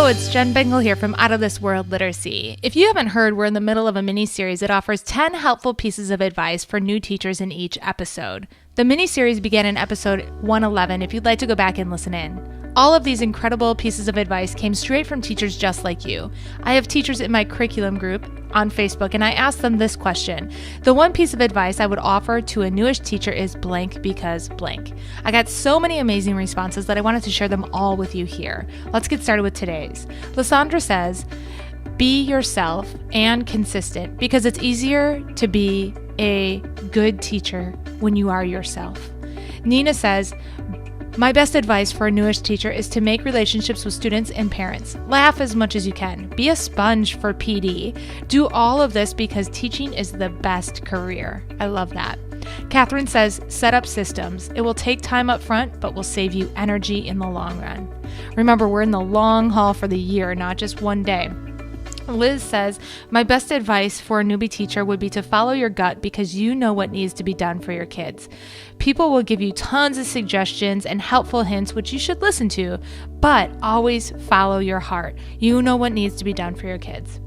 it's Jen Bengal here from Out of This World Literacy. If you haven't heard, we're in the middle of a mini-series that offers 10 helpful pieces of advice for new teachers in each episode. The mini-series began in episode 111 if you'd like to go back and listen in. All of these incredible pieces of advice came straight from teachers just like you. I have teachers in my curriculum group on Facebook, and I asked them this question. The one piece of advice I would offer to a newish teacher is blank because blank. I got so many amazing responses that I wanted to share them all with you here. Let's get started with today's. Lysandra says, be yourself and consistent because it's easier to be a good teacher when you are yourself. Nina says, my best advice for a newish teacher is to make relationships with students and parents. Laugh as much as you can. Be a sponge for PD. Do all of this because teaching is the best career. I love that. Catherine says, set up systems. It will take time up front, but will save you energy in the long run. Remember, we're in the long haul for the year, not just one day. Liz says, my best advice for a newbie teacher would be to follow your gut because you know what needs to be done for your kids. People will give you tons of suggestions and helpful hints, which you should listen to, but always follow your heart. You know what needs to be done for your kids.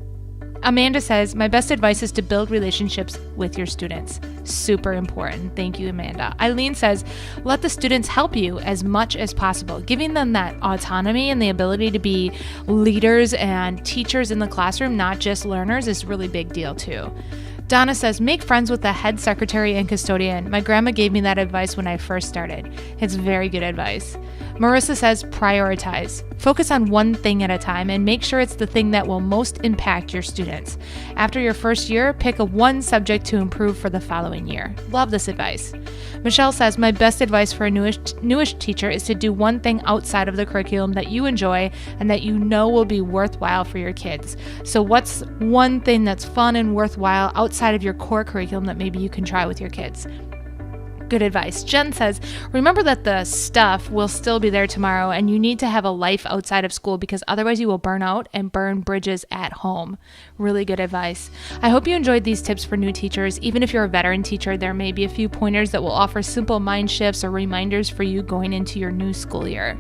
Amanda says, my best advice is to build relationships with your students. Super important. Thank you, Amanda. Eileen says, let the students help you as much as possible. Giving them that autonomy and the ability to be leaders and teachers in the classroom, not just learners, is a really big deal too. Donna says, make friends with the head secretary and custodian. My grandma gave me that advice when I first started. It's very good advice. Marissa says, prioritize. Focus on one thing at a time and make sure it's the thing that will most impact your students. After your first year, pick one subject to improve for the following year. Love this advice. Michelle says, my best advice for a newish teacher is to do one thing outside of the curriculum that you enjoy and that you know will be worthwhile for your kids. So what's one thing that's fun and worthwhile outside of your core curriculum that maybe you can try with your kids? Good advice. Jen says, remember that the stuff will still be there tomorrow and you need to have a life outside of school because otherwise you will burn out and burn bridges at home. Really good advice. I hope you enjoyed these tips for new teachers. Even if you're a veteran teacher, there may be a few pointers that will offer simple mind shifts or reminders for you going into your new school year.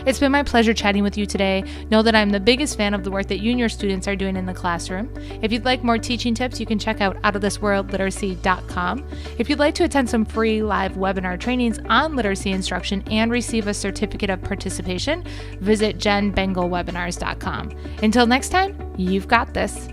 It's been my pleasure chatting with you today. Know that I'm the biggest fan of the work that you and your students are doing in the classroom. If you'd like more teaching tips, you can check out outofthisworldliteracy.com. If you'd like to attend some free live webinar trainings on literacy instruction and receive a certificate of participation, visit jenbengalwebinars.com. Until next time, you've got this.